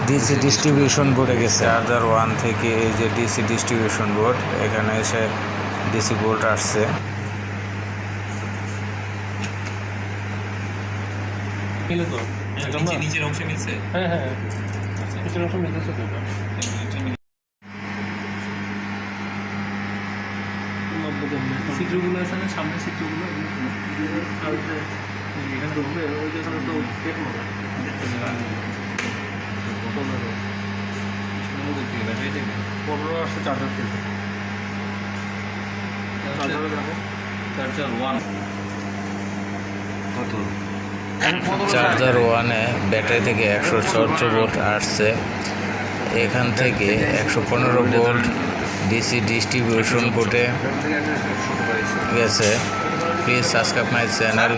DC distribution বোর্ডে গেছে charger 1 থেকে এই যে ডিসি ডিস্ট্রিবিউশন বোর্ড, এখানে এসে ডিসি বোর্ড আসছে। নিচের অংশে মিলছে। হ্যাঁ হ্যাঁ নিচের অংশ মিলতেছে তো। চিত্রগুলো আছে না, সামনে চিত্রগুলো আর এখানে ঢুকবে ওই যেখানে তো পেট মারা 15 আসছে চার্জার থেকে। চার্জার 1-এ ব্যাটারি থেকে 114 ভোল্ট আসছে। এখান থেকে 115 ভোল্ট ডিসি ডিস্ট্রিবিউশন বোর্ডে গেছে। Please subscribe my channel.